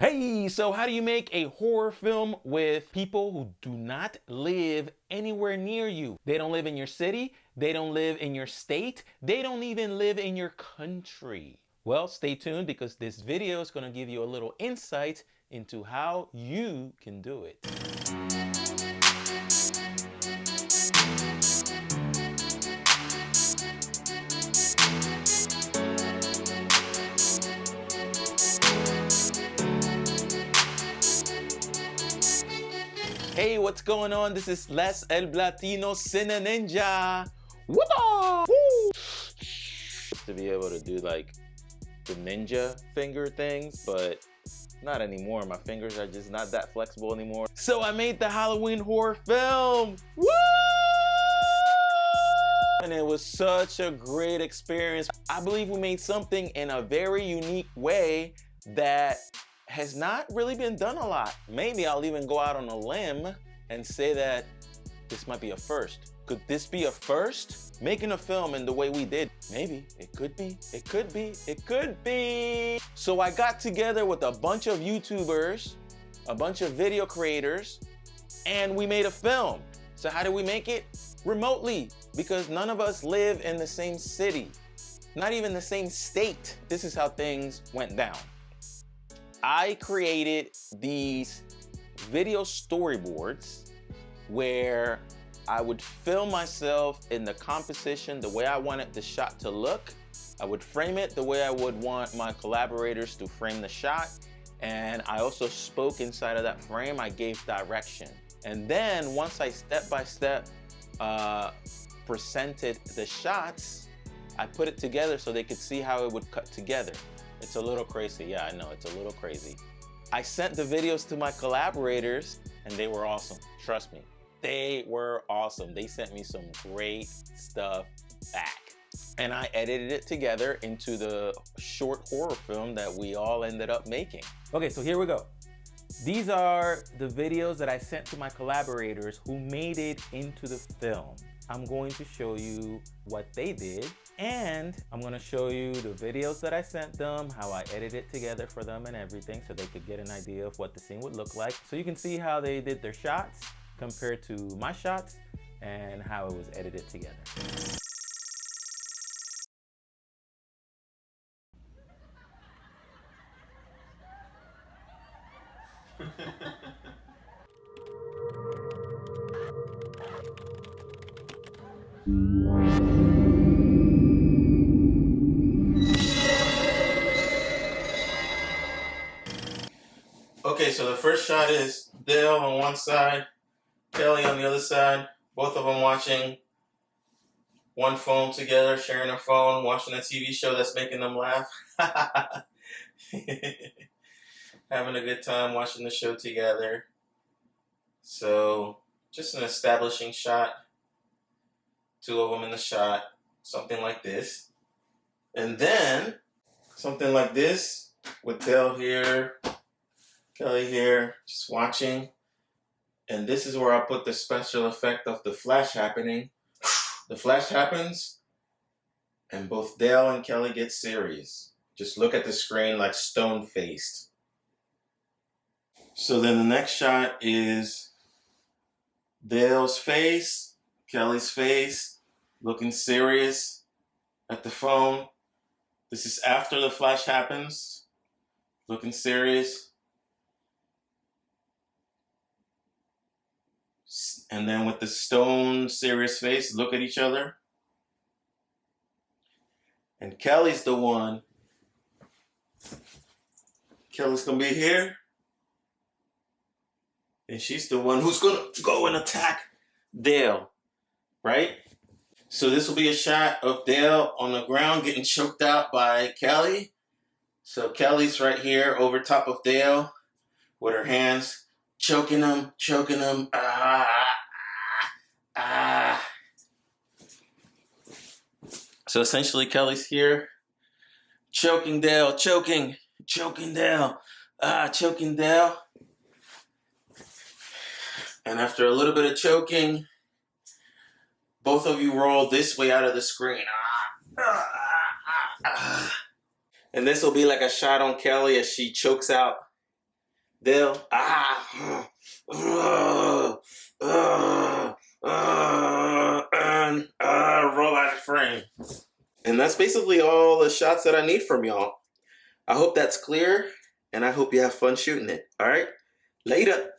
Hey, so how do you make a horror film with people who do not live anywhere near you? They don't live in your city, they don't live in your state, they don't even live in your country. Well, stay tuned because this video is going to give you a little insight into how you can do it. Hey, what's going on? This is Les El Blatino Cineninja. Woo! To be able to do like the ninja finger things, but not anymore. My fingers are just not that flexible anymore. So I made the Halloween horror film. Woo! And it was such a great experience. I believe we made something in a very unique way that has not really been done a lot. Maybe I'll even go out on a limb and say that this might be a first. Could this be a first? Making a film in the way we did? Maybe. It could be. It could be. It could be. So I got together with a bunch of YouTubers, a bunch of video creators, and we made a film. So how did we make it? Remotely, because none of us live in the same city, not even the same state. This is how things went down. I created these video storyboards where I would film myself in the composition the way I wanted the shot to look. I would frame it the way I would want my collaborators to frame the shot. And I also spoke inside of that frame. I gave direction. And then once I step by step presented the shots, I put it together so they could see how it would cut together. It's a little crazy. Yeah, I know, it's a little crazy. I sent the videos to my collaborators and they were awesome. Trust me, they were awesome. They sent me some great stuff back. And I edited it together into the short horror film that we all ended up making. Okay, so here we go. These are the videos that I sent to my collaborators who made it into the film. I'm going to show you what they did, and I'm going to show you the videos that I sent them, how I edited it together for them and everything so they could get an idea of what the scene would look like. So you can see how they did their shots compared to my shots and how it was edited together. Okay, so the first shot is Dale on one side, Kelly on the other side, both of them watching one phone together, sharing a phone, watching a TV show that's making them laugh. Having a good time watching the show together. So, just an establishing shot. Two of them in the shot, something like this. And then, something like this, with Dale here, Kelly here, just watching. And this is where I put the special effect of the flash happening. The flash happens, and both Dale and Kelly get serious. Just look at the screen like stone-faced. So then the next shot is Dale's face, Kelly's face, looking serious at the phone. This is after the flash happens, looking serious. And then with the stone serious face, look at each other. And Kelly's the one. Kelly's gonna be here. And she's the one who's gonna go and attack Dale, right? So this will be a shot of Dale on the ground getting choked out by Kelly. So Kelly's right here over top of Dale with her hands choking him. So essentially Kelly's here choking Dale, choking Dale, choking Dale. And after a little bit of choking, both of you roll this way out of the screen. And this will be like a shot on Kelly as she chokes out they'll and roll out of frame. And that's basically all the shots that I need from y'all. I hope that's clear, and I hope you have fun shooting it. All right, later.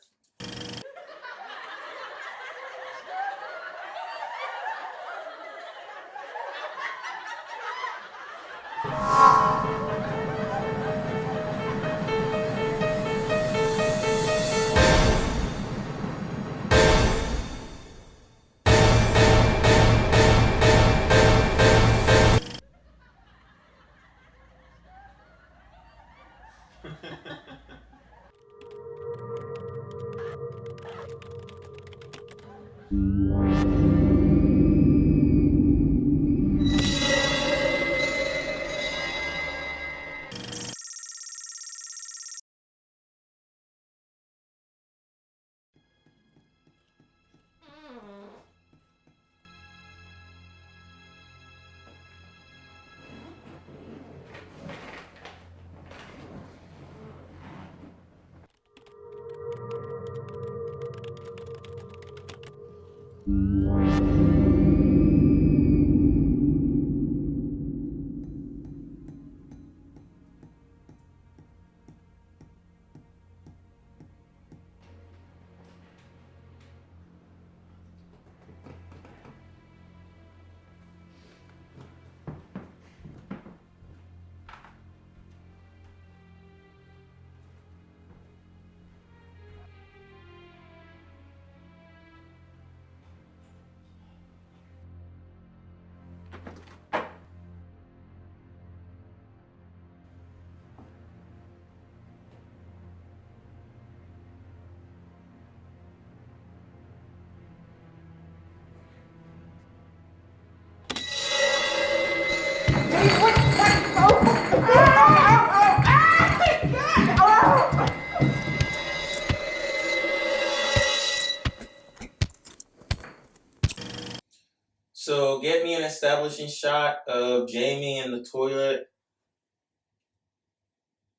So get me an establishing shot of Jamie in the toilet,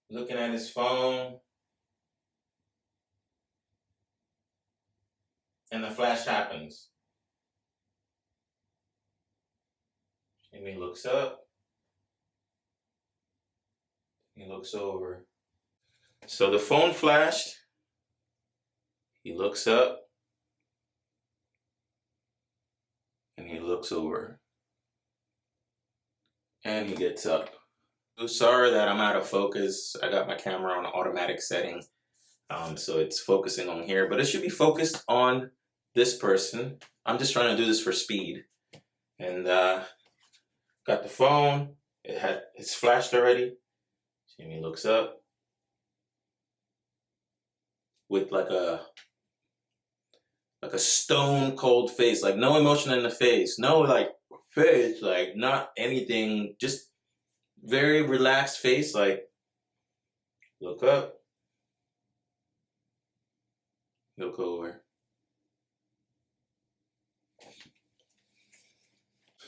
looking at his phone, and the flash happens. Jamie looks up, he looks over. So the phone flashed, he looks up, and he looks over. And he gets up. I'm sorry that I'm out of focus. I got my camera on automatic setting. So it's focusing on here, but it should be focused on this person. I'm just trying to do this for speed. And got the phone. It's flashed already. Jamie looks up with like a stone cold face, like no emotion in the face, no like face, like not anything, just very relaxed face, like look up, look over.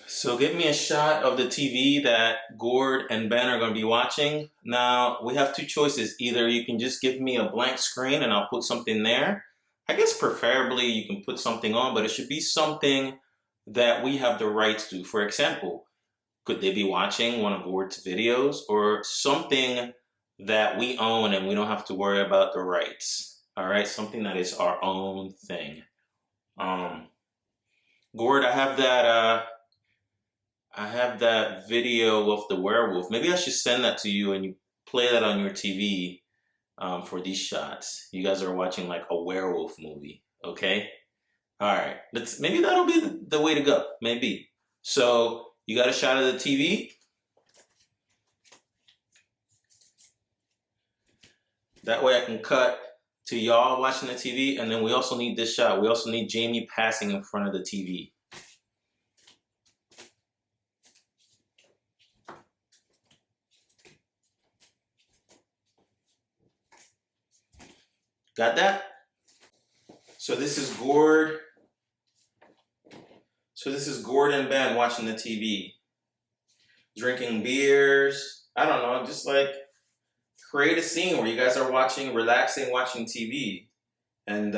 So give me a shot of the TV that Gord and Ben are going to be watching. Now, we have two choices. Either you can just give me a blank screen and I'll put something there. I guess preferably you can put something on, but it should be something that we have the rights to. For example, could they be watching one of Gord's videos or something that we own and we don't have to worry about the rights? All right, something that is our own thing. Gord, I have that video of the werewolf. Maybe I should send that to you and you play that on your TV for these shots. You guys are watching like a werewolf movie, okay? All right, maybe that'll be the way to go, maybe. So you got a shot of the TV? That way I can cut to y'all watching the TV, and then we also need this shot. We also need Jamie passing in front of the TV. Got that? So this is Gord. So this is Gord and Ben watching the TV. Drinking beers. I don't know, just like create a scene where you guys are watching, relaxing, watching TV, and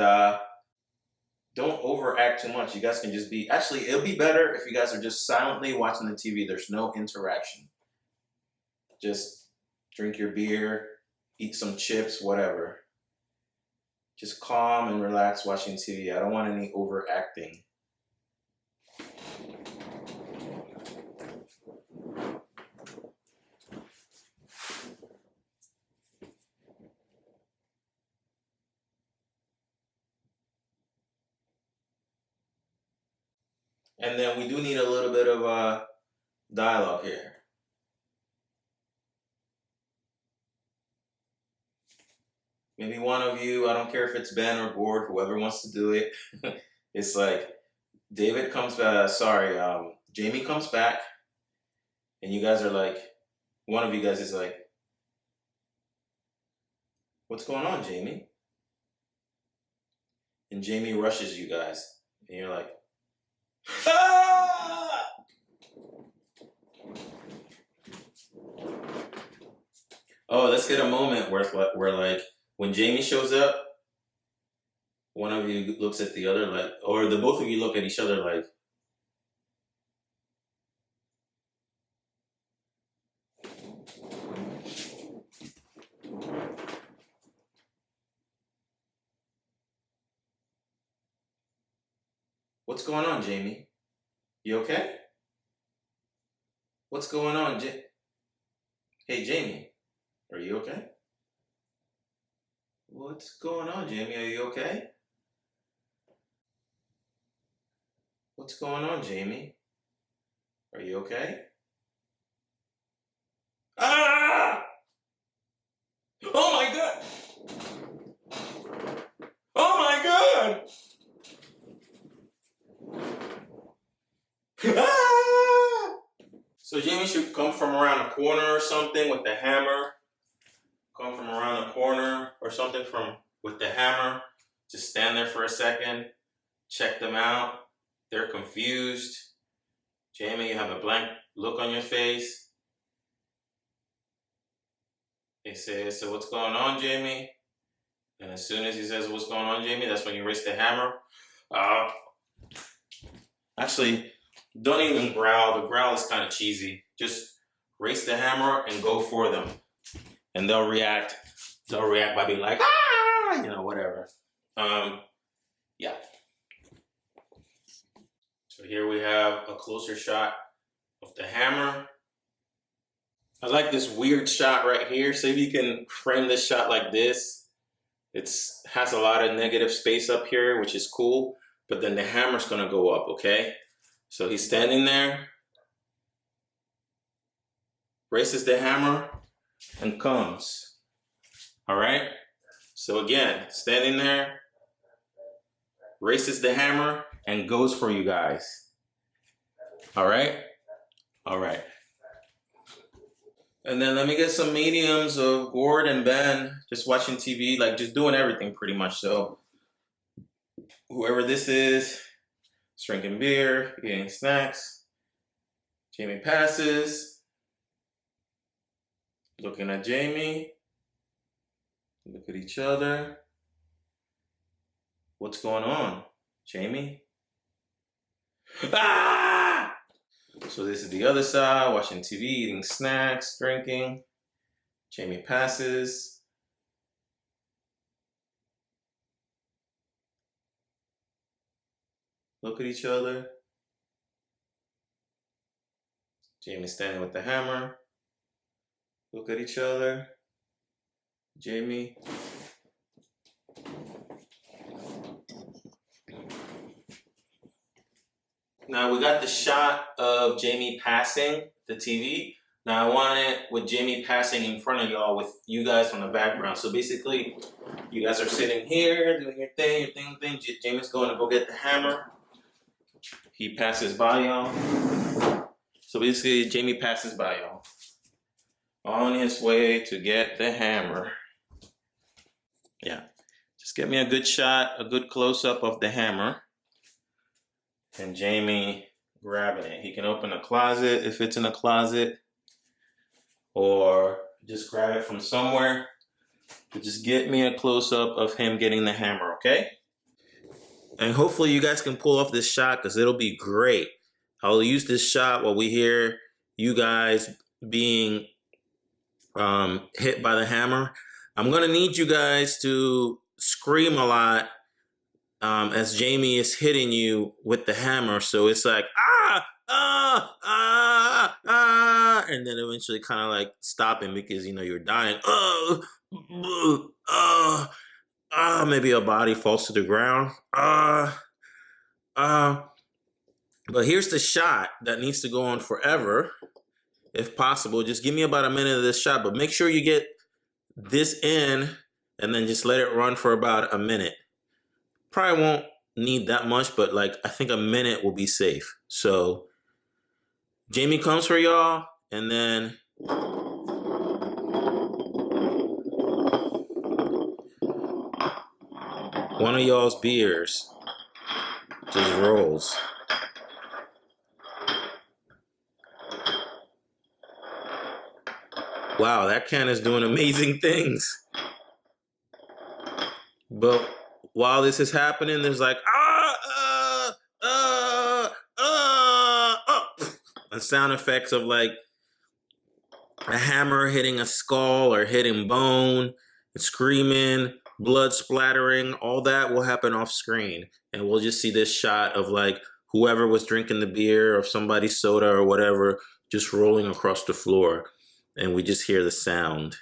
don't overact too much. You guys can just be, actually, it'll be better if you guys are just silently watching the TV. There's no interaction. Just drink your beer, eat some chips, whatever. Just calm and relax watching TV. I don't want any overacting. And then we do need a little bit of dialogue here. Maybe one of you, I don't care if it's Ben or Gord, whoever wants to do it. It's like, David comes back, Jamie comes back, and you guys are like, one of you guys is like, what's going on, Jamie? And Jamie rushes you guys, and you're like, ah! Oh, let's get a moment where like, when Jamie shows up, one of you looks at the other like, or the both of you look at each other like, what's going on, Jamie? You okay? What's going on, Hey, Jamie, are you okay? What's going on, Jamie? Are you okay? What's going on, Jamie? Are you okay? Ah! Oh my God! Oh my God! Ah! So Jamie should come from around a corner or something with the hammer. Come from around the corner or something with the hammer. Just stand there for a second. Check them out. They're confused. Jamie, you have a blank look on your face. They say, so what's going on, Jamie? And as soon as he says, what's going on, Jamie, that's when you raise the hammer. Actually, don't even growl. The growl is kind of cheesy. Just raise the hammer and go for them. And they'll react by being like, ah, whatever. Yeah. So here we have a closer shot of the hammer. I like this weird shot right here. So if you can frame this shot like this, it has a lot of negative space up here, which is cool, but then the hammer's gonna go up, okay? So he's standing there, raises the hammer, and comes. All right? So again, standing there, raises the hammer, and goes for you guys. All right? All right. And then let me get some mediums of Gord and Ben just watching TV, like just doing everything pretty much. So whoever this is drinking beer, eating snacks. Jamie passes. Looking at Jamie. Look at each other. What's going on, Jamie? Ah! So this is the other side, watching TV, eating snacks, drinking. Jamie passes. Look at each other. Jamie standing with the hammer. Look at each other. Jamie. Now we got the shot of Jamie passing the TV. Now I want it with Jamie passing in front of y'all with you guys on the background. So basically, you guys are sitting here doing your thing. Jamie's going to go get the hammer. He passes by y'all. So basically, Jamie passes by y'all on his way to get the hammer. Yeah, just get me a good shot, a good close-up of the hammer. And Jamie grabbing it. He can open a closet if it's in a closet. Or just grab it from somewhere. But just get me a close-up of him getting the hammer, okay? And hopefully you guys can pull off this shot because it'll be great. I'll use this shot while we hear you guys being hit by the hammer. I'm gonna need you guys to scream a lot as Jamie is hitting you with the hammer. So it's like, ah, ah, ah, ah, and then eventually kind of like stopping because, you know, you're dying. Maybe a body falls to the ground. But here's the shot that needs to go on forever, if possible. Just give me about a minute of this shot, but make sure you get this in and then just let it run for about a minute. Probably won't need that much, but like I think a minute will be safe. So Jamie comes for y'all, and then one of y'all's beers just rolls. Wow, that can is doing amazing things. But while this is happening, there's like, and sound effects of like a hammer hitting a skull or hitting bone, and screaming, blood splattering, all that will happen off screen. And we'll just see this shot of like whoever was drinking the beer or somebody's soda or whatever just rolling across the floor. And we just hear the sound.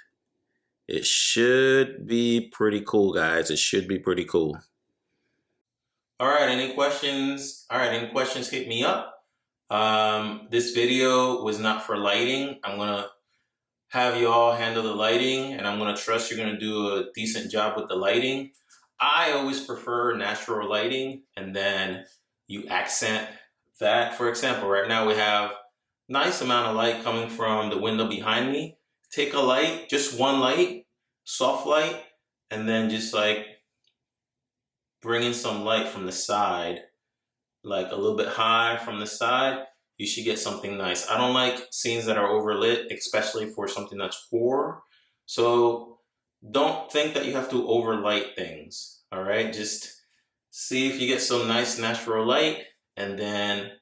It should be pretty cool, guys. It should be pretty cool. All right, any questions? All right, any questions, hit me up. This video was not for lighting. I'm gonna have you all handle the lighting, and I'm gonna trust you're gonna do a decent job with the lighting. I always prefer natural lighting, and then you accent that. For example, right now we have nice amount of light coming from the window behind me. Take a light, just one light, soft light, and then just like bring in some light from the side, like a little bit high from the side. You should get something nice. I don't like scenes that are overlit, especially for something that's horror. So don't think that you have to overlight things, all right? Just see if you get some nice natural light, and then,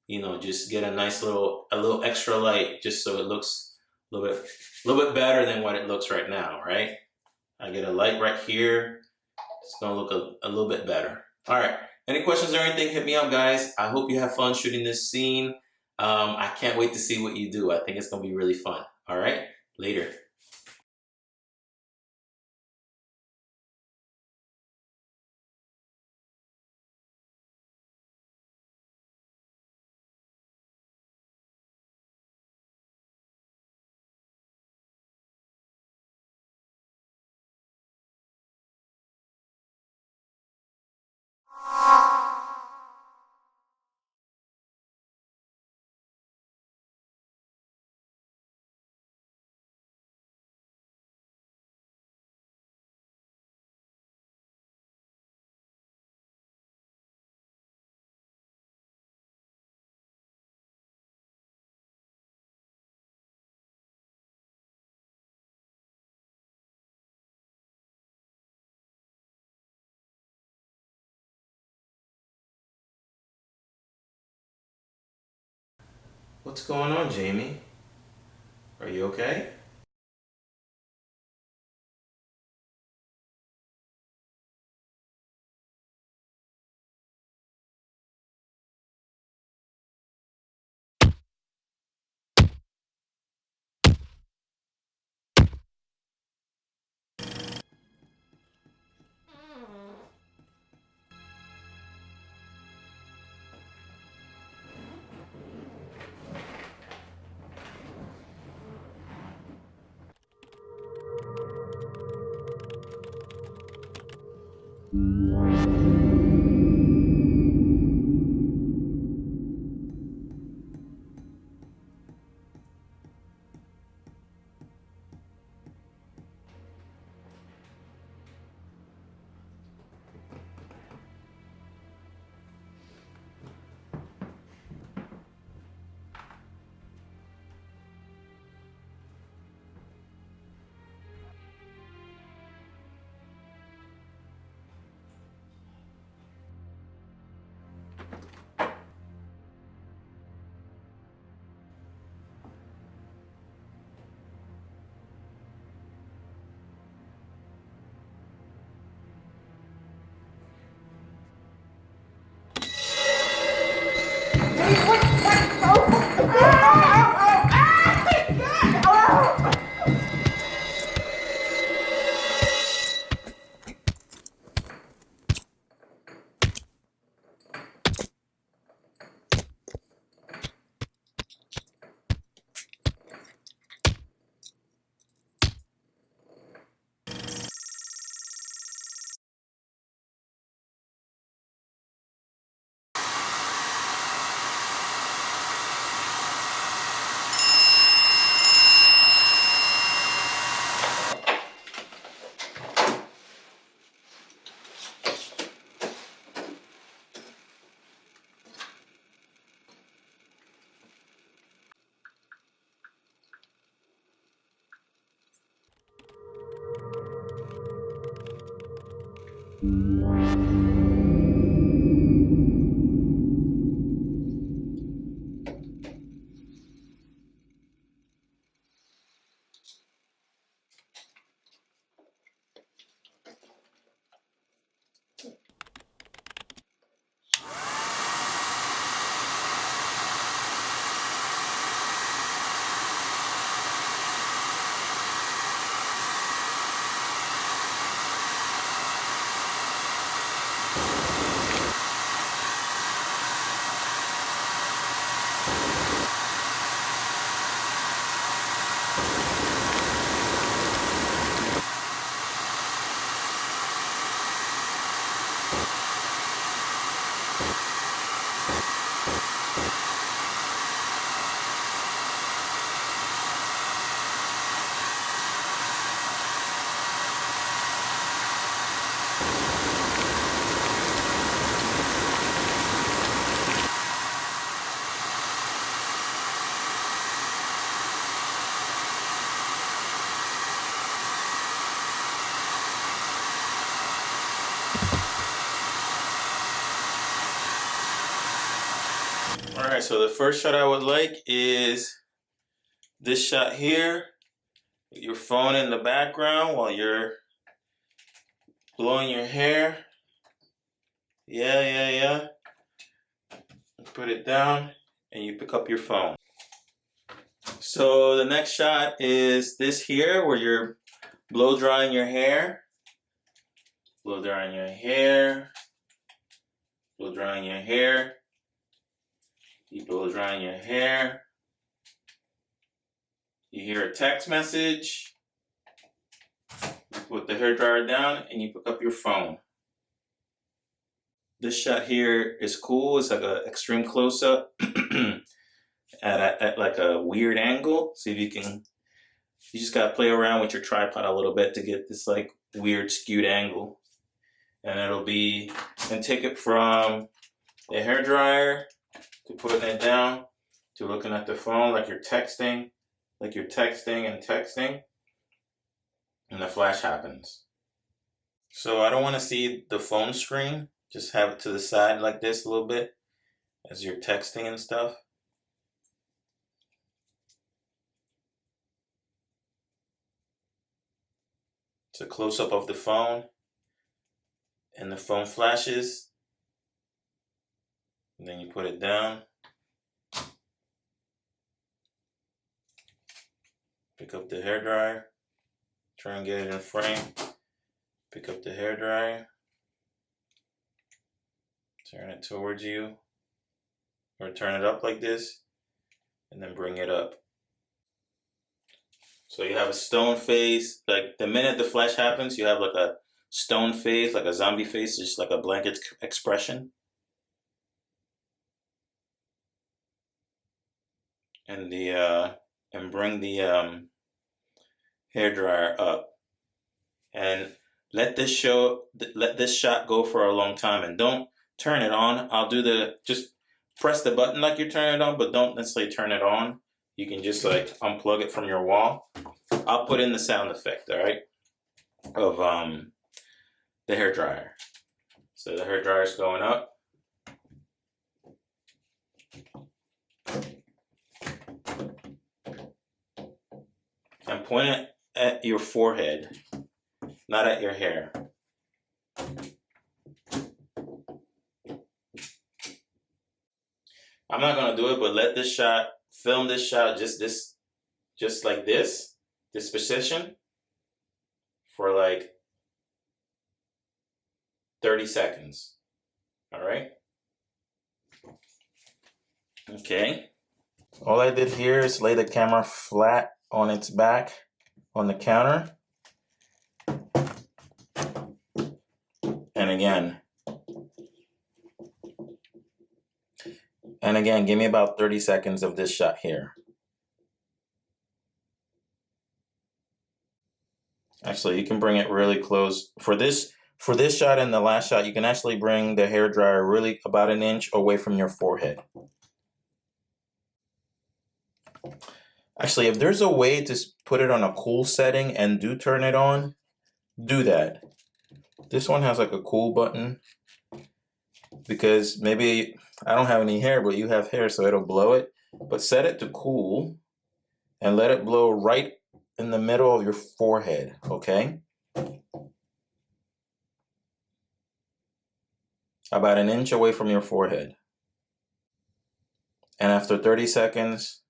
you know, just get a nice a little extra light just so it looks a little bit better than what it looks right now, right? I get a light right here. It's gonna look a little bit better. All right, any questions or anything, hit me up, guys. I hope you have fun shooting this scene. I can't wait to see what you do. I think it's gonna be really fun. All right, later. What's going on, Jamie? Are you okay? Alright, so the first shot I would like is this shot here. Your phone in the background while you're blowing your hair. Yeah. Put it down and you pick up your phone. So the next shot is this here where you're blow drying your hair. Blow drying your hair. Blow drying your hair. Keep blow drying your hair. You hear a text message. You put the hairdryer down and you pick up your phone. This shot here is cool. It's like an extreme close-up at like a weird angle. See if you can, you just gotta play around with your tripod a little bit to get this like weird skewed angle. And it'll be, and take it from the hairdryer to putting it down to looking at the phone like you're texting and texting, and the flash happens. So I don't want to see the phone screen. Just have it to the side like this a little bit as you're texting and stuff. It's a close-up of the phone, and the phone flashes, and then you put it down. Pick up the hairdryer, try and get it in frame. Pick up the hairdryer, turn it towards you, or turn it up like this, and then bring it up. So you have a stone face. Like the minute the flash happens, you have like a stone face, like a zombie face, just like a blanket expression. And and bring the hairdryer up, and let this shot go for a long time, and don't turn it on. Just press the button like you're turning it on, but don't necessarily turn it on. You can just like unplug it from your wall. I'll put in the sound effect, all right, of the hairdryer. So the hairdryer's going up. And point it at your forehead, not at your hair. I'm not gonna do it, but let this shot, film this shot just like this position for like 30 seconds. All right? Okay. All I did here is lay the camera flat on its back on the counter. And again, give me about 30 seconds of this shot here. Actually, you can bring it really close. For this shot and the last shot, you can actually bring the hairdryer really about an inch away from your forehead. Actually, if there's a way to put it on a cool setting and do turn it on, do that. This one has like a cool button because maybe I don't have any hair, but you have hair, so it'll blow it. But set it to cool and let it blow right in the middle of your forehead, okay? About an inch away from your forehead. And after 30 seconds,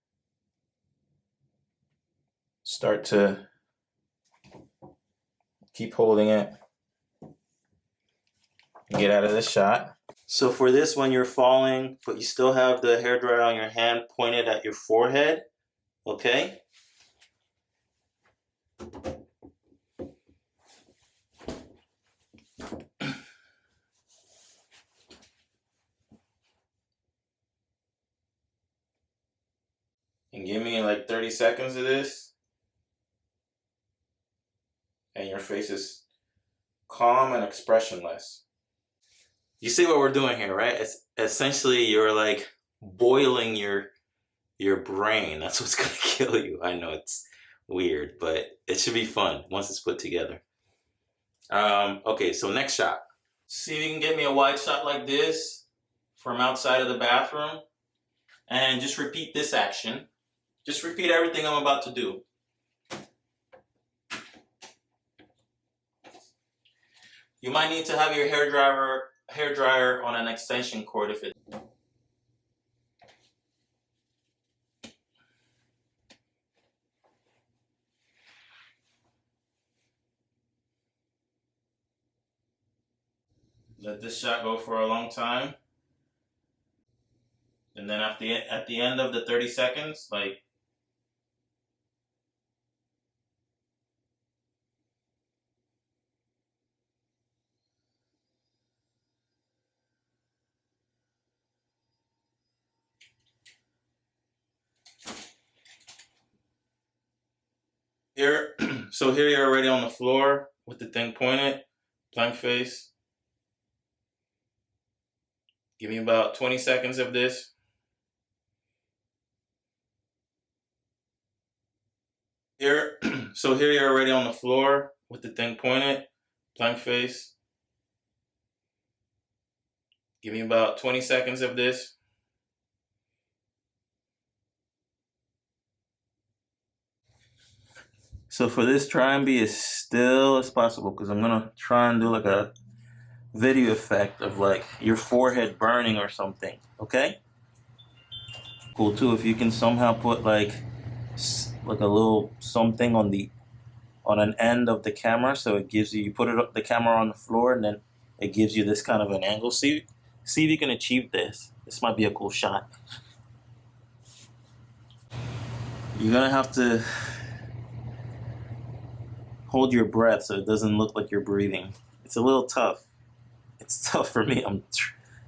start to keep holding it. Get out of the shot. So for this one, you're falling, but you still have the hairdryer on your hand pointed at your forehead, okay? And give me like 30 seconds of this. And your face is calm and expressionless. You see what we're doing here, right? It's essentially you're like boiling your brain. That's what's gonna kill you. I know it's weird, but it should be fun once it's put together. Okay, so next shot. See if you can get me a wide shot like this from outside of the bathroom. And just repeat this action. Just repeat everything I'm about to do. You might need to have your hairdryer on an extension cord if it. Let this shot go for a long time. And then at the end of the 30 seconds, like, here, so here you're already on the floor with the thing pointed, blank face. Give me about 20 seconds of this. Here, so here you're already on the floor with the thing pointed, blank face. Give me about 20 seconds of this. So for this, try and be as still as possible because I'm gonna try and do like a video effect of like your forehead burning or something, okay? Cool too if you can somehow put like a little something on an end of the camera so it gives you put the camera on the floor and then it gives you this kind of an angle. See if you can achieve this. This might be a cool shot. You're gonna have to hold your breath so it doesn't look like you're breathing. It's a little tough. It's tough for me.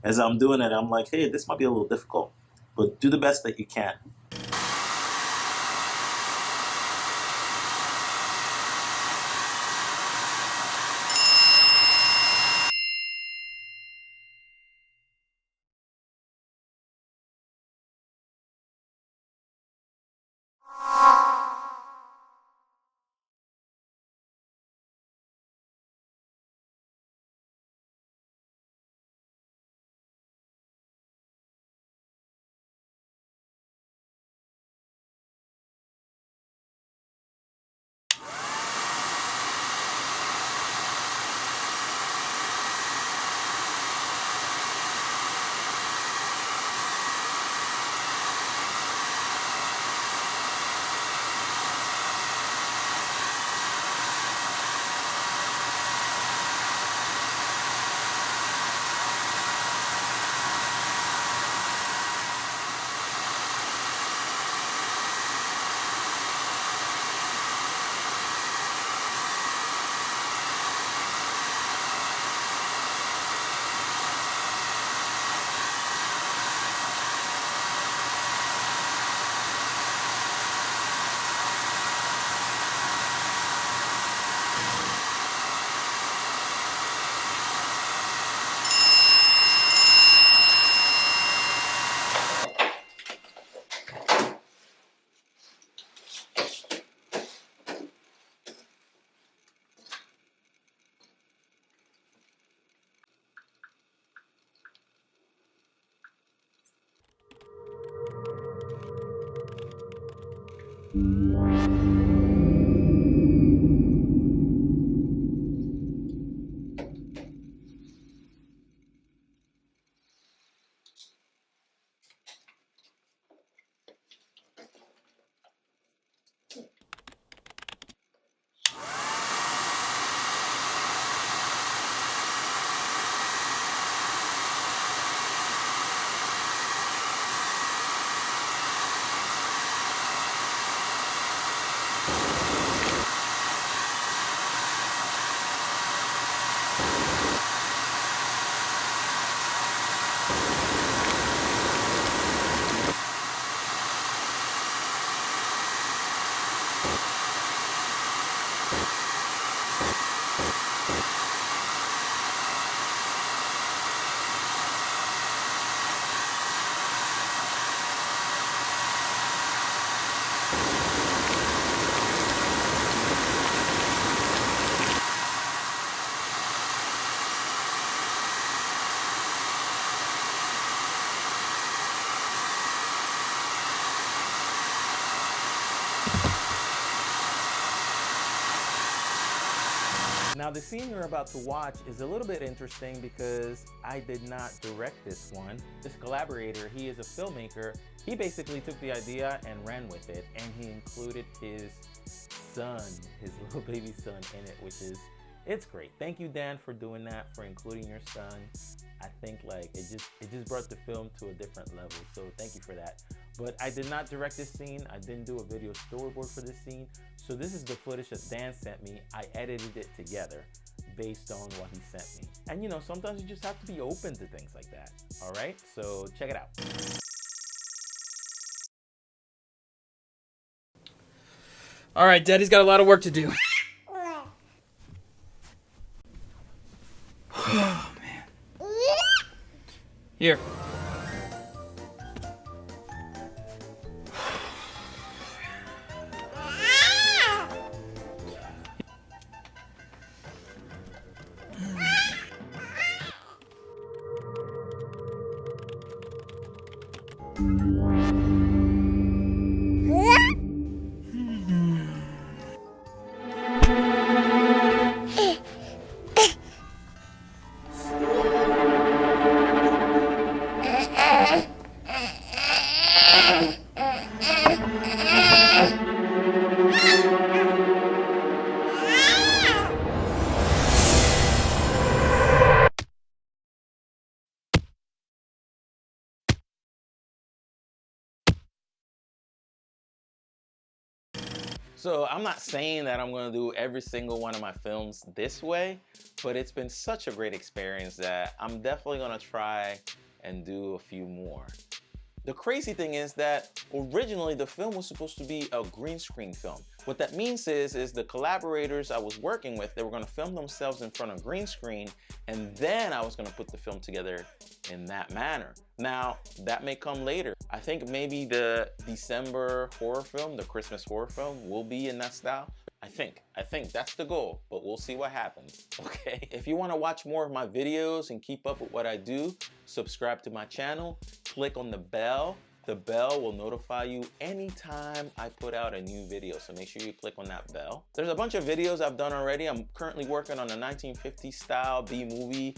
As I'm doing it, I'm like, hey, this might be a little difficult, but do the best that you can. Now the scene you're about to watch is a little bit interesting because I did not direct this one. This collaborator, he is a filmmaker. He basically took the idea and ran with it, and he included his son, his little baby son in it, which is, it's great. Thank you, Dan, for doing that, for including your son. I think like it just brought the film to a different level, so thank you for that. But I did not direct this scene. I didn't do a video storyboard for this scene. So this is the footage that Dan sent me. I edited it together based on what he sent me. And you know, sometimes you just have to be open to things like that. All right, so check it out. All right, Daddy's got a lot of work to do. Oh, man. Here. So I'm not saying that I'm gonna do every single one of my films this way, but it's been such a great experience that I'm definitely gonna try and do a few more. The crazy thing is that originally the film was supposed to be a green screen film. What that means is the collaborators I was working with, they were gonna film themselves in front of green screen, and then I was gonna put the film together in that manner. Now, that may come later. I think maybe the December horror film, the Christmas horror film, will be in that style. I think that's the goal, but we'll see what happens, okay? If you wanna watch more of my videos and keep up with what I do, subscribe to my channel, click on the bell. The bell will notify you anytime I put out a new video, so make sure you click on that bell. There's a bunch of videos I've done already. I'm currently working on a 1950s style B-movie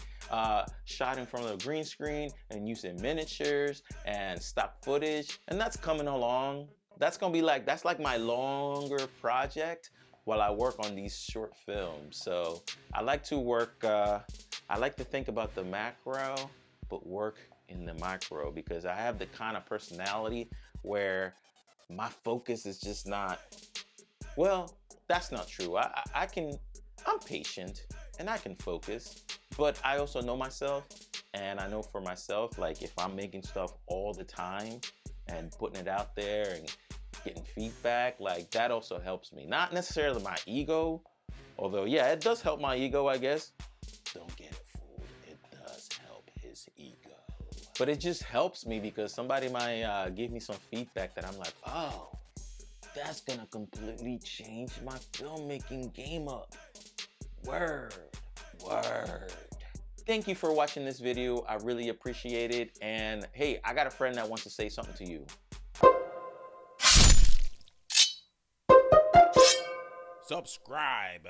shot in front of a green screen and using miniatures and stock footage, and that's coming along. That's gonna be like, that's like my longer project while I work on these short films. So I like to work, I like to think about the macro, but work in the micro, because I have the kind of personality where my focus is just not, well, that's not true. I'm patient and I can focus, but I also know myself, and I know for myself, like if I'm making stuff all the time and putting it out there and getting feedback, like that also helps me. Not necessarily my ego, although yeah, it does help my ego, I guess. Don't get it fooled, it does help his ego. But it just helps me because somebody might give me some feedback that I'm like, oh, that's gonna completely change my filmmaking game up. Word, word. Thank you for watching this video. I really appreciate it. And hey, I got a friend that wants to say something to you. subscribe.